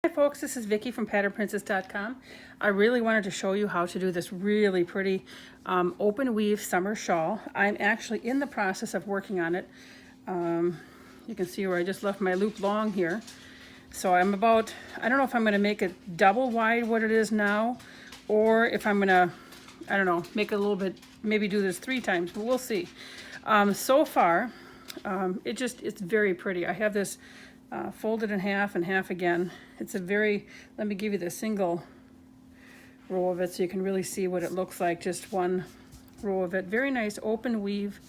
Hi folks, this is Vicki from patternprincess.com. I really wanted to show you how to do this really pretty open weave summer shawl. I'm actually in the process of working on it. You can see where I just left my loop long here. So I'm about, I don't know if I'm going to make it double wide what it is now, or if I'm going to, I don't know, make it a little bit, maybe do this 3 times, but we'll see. So far, it's very pretty. I have this folded in half and half again. It's a very, let me give you the single row of it so you can really see what it looks like, just one row of it. Very nice open weave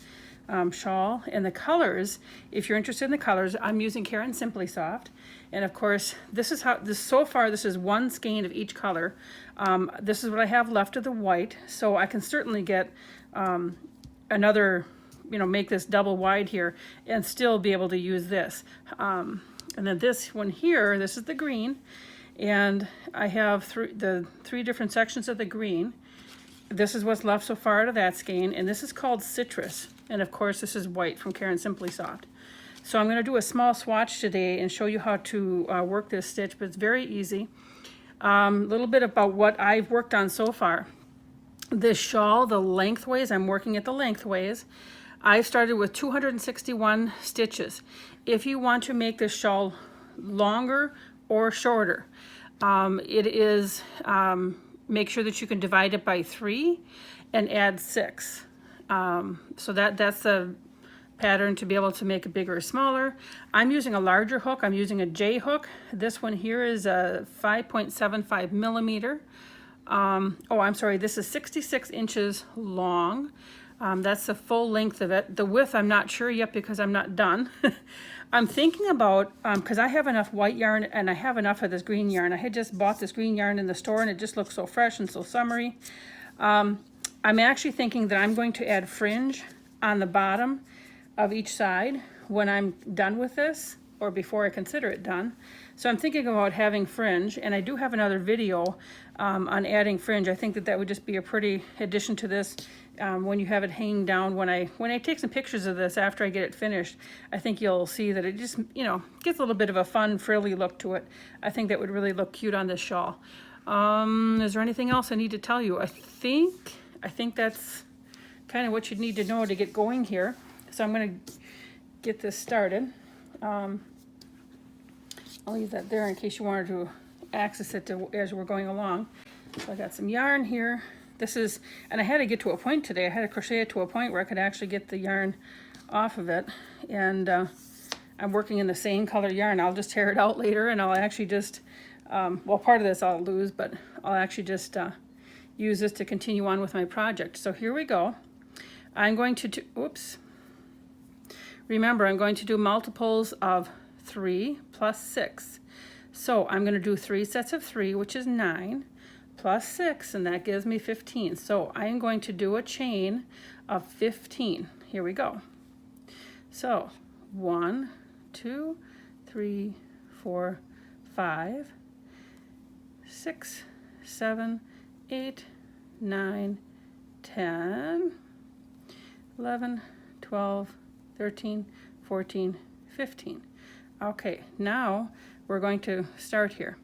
shawl. And the colors, if you're interested in the colors, I'm using Caron Simply Soft. And of course, this is how, so far this is one skein of each color. This is what I have left of the white, so I can certainly get another, make this double wide here and still be able to use this. And then this one here, this is the green, and I have the three different sections of the green. This is what's left so far out of that skein, and this is called Citrus. And of course, this is white from Caron Simply Soft. So I'm going to do a small swatch today and show you how to work this stitch, but it's very easy. A little bit about what I've worked on so far. This shawl, the lengthways, I'm working at the lengthways. I started with 261 stitches. If you want to make this shawl longer or shorter, it is, make sure that you can divide it by 3 and add 6. So that's the pattern to be able to make it bigger or smaller. I'm using a larger hook. I'm using a J hook. This one here is a 5.75 millimeter. Oh, I'm sorry, this is 66 inches long. That's the full length of it. The width, I'm not sure yet because I'm not done. I'm thinking about, because I have enough white yarn and I have enough of this green yarn. I had just bought this green yarn in the store and it just looks so fresh and so summery. I'm actually thinking that I'm going to add fringe on the bottom of each side when I'm done with this, or before I consider it done. So I'm thinking about having fringe, and I do have another video on adding fringe. I think that would just be a pretty addition to this when you have it hanging down. When I take some pictures of this after I get it finished, I think you'll see that it just, gets a little bit of a fun, frilly look to it. I think that would really look cute on this shawl. Is there anything else I need to tell you? I think that's kind of what you need to know to get going here. So I'm going to get this started. I'll leave that there in case you wanted to access it as we're going along. So I got some yarn here. This is, and I had to get to a point today. I had to crochet it to a point where I could actually get the yarn off of it. And I'm working in the same color yarn. I'll just tear it out later, and I'll actually just, well, part of this I'll lose, but I'll actually just use this to continue on with my project. So here we go. I'm going to do, oops. Remember, I'm going to do multiples of 3 plus 6. So I'm going to do 3 sets of 3, which is 9, plus 6, and that gives me 15. So I'm going to do a chain of 15. Here we go. So 1, 2, 3, 4, 5, 6, 7, 8, 9, 10, 11, 12, 13, 14, 15. Okay, now we're going to start here.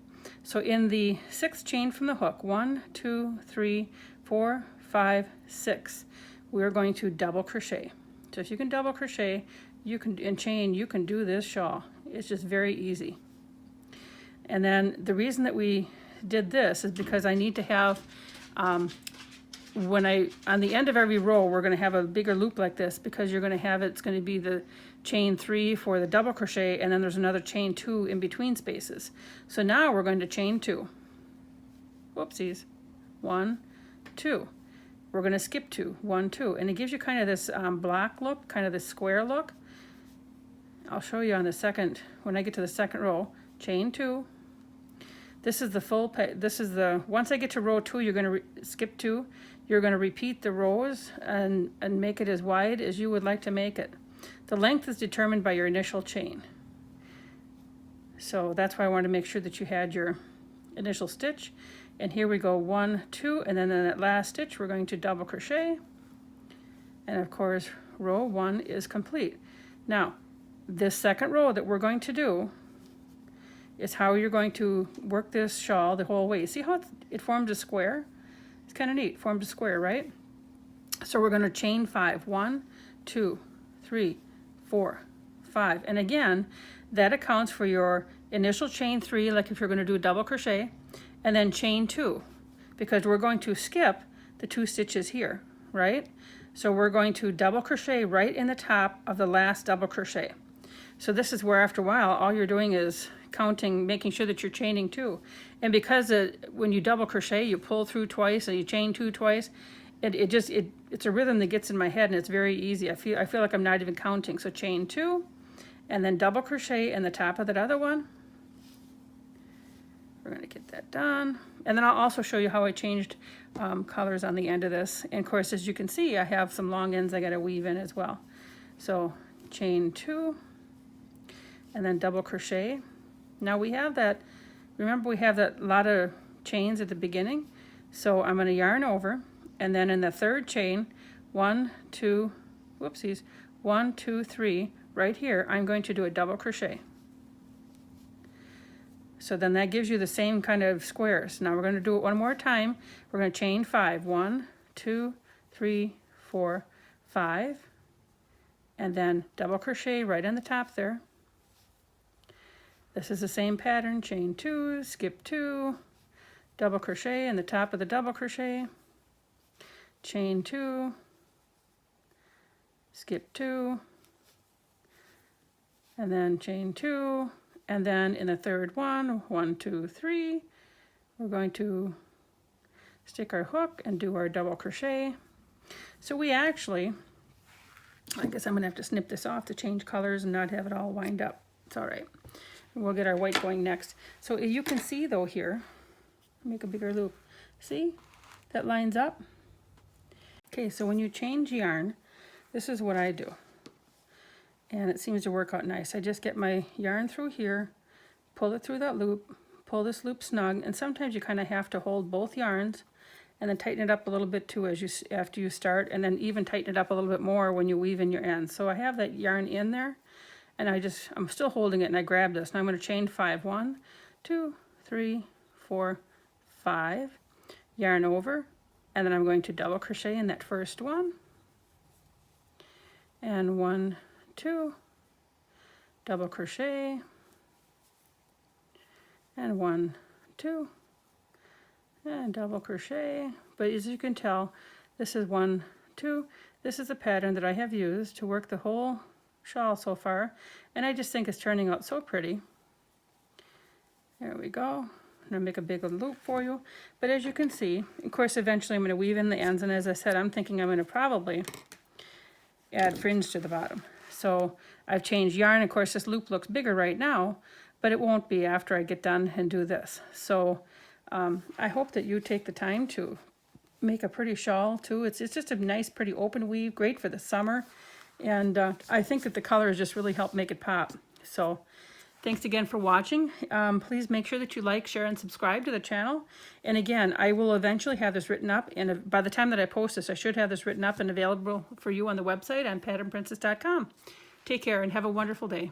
So in the 6th chain from the hook, 1, 2, 3, 4, 5, 6, we're going to double crochet. So if you can double crochet, you can, and chain, you can do this shawl. It's just very easy. And then the reason that we did this is because I need to have, on the end of every row, we're going to have a bigger loop like this, because you're going to have, it's going to be the chain 3 for the double crochet, and then there's another chain 2 in between spaces. So now we're going to chain 2. Whoopsies. 1, 2. We're going to skip 2. 1, 2. And it gives you kind of this block look, kind of this square look. I'll show you on the second, when I get to the second row. Chain 2. This is the full, once I get to row 2, you're going to skip 2. You're going to repeat the rows and make it as wide as you would like to make it. The length is determined by your initial chain. So that's why I wanted to make sure that you had your initial stitch. And here we go, 1, 2, and then in that last stitch, we're going to double crochet. And of course, row 1 is complete. Now, this second row that we're going to do is how you're going to work this shawl the whole way. See how it formed a square? It's kind of neat, formed a square, right? So we're going to chain 5. 1, 2, 3, 4, 5. And again, that accounts for your initial chain 3, like if you're going to do a double crochet, and then chain 2, because we're going to skip the 2 stitches here, right? So we're going to double crochet right in the top of the last double crochet. So this is where after a while all you're doing is counting, making sure that you're chaining 2. And because when you double crochet you pull through twice and you chain 2 twice, it's a rhythm that gets in my head and it's very easy. I feel like I'm not even counting. So chain 2 and then double crochet in the top of that other one. We're going to get that done. And then I'll also show you how I changed colors on the end of this. And of course, as you can see, I have some long ends I got to weave in as well. So chain 2 and then double crochet. Now we have that, remember we have that lot of chains at the beginning. So I'm going to yarn over, and then in the third chain, 1, 2, whoopsies, 1, 2, 3, right here, I'm going to do a double crochet. So then that gives you the same kind of squares. Now we're going to do it one more time. We're going to chain 5. 1, 2, 3, 4, 5. And then double crochet right on the top there. This is the same pattern. Chain 2, skip 2, double crochet in the top of the double crochet. Chain 2, skip 2, and then chain 2. And then in the third one, 1, 2, 3, we're going to stick our hook and do our double crochet. So we actually, I guess I'm going to have to snip this off to change colors and not have it all wind up. It's all right. We'll get our white going next. So you can see though here, make a bigger loop. See? That lines up. Okay, so when you change yarn, this is what I do. And it seems to work out nice. I just get my yarn through here, pull it through that loop, pull this loop snug, and sometimes you kind of have to hold both yarns and then tighten it up a little bit too after you start, and then even tighten it up a little bit more when you weave in your ends. So I have that yarn in there, and I'm still holding it, and I grab this. Now I'm going to chain 5. 1, 2, 3, 4, 5, yarn over, and then I'm going to double crochet in that first one, and 1, 2, double crochet, and 1, 2, and double crochet. But as you can tell, this is 1, 2. This is a pattern that I have used to work the whole shawl so far, and I just think it's turning out so pretty. There we go. I'm going to make a bigger loop for you. But as you can see, of course, eventually I'm going to weave in the ends, and as I said, I'm thinking I'm going to probably add fringe to the bottom. So I've changed yarn. Of course, this loop looks bigger right now, but it won't be after I get done and do this. So I hope that you take the time to make a pretty shawl too. It's just a nice, pretty open weave, great for the summer. And I think that the colors just really help make it pop. So thanks again for watching. Please make sure that you like, share, and subscribe to the channel. And again, I will eventually have this written up, and by the time that I post this, I should have this written up and available for you on the website on patternprincess.com. Take care and have a wonderful day.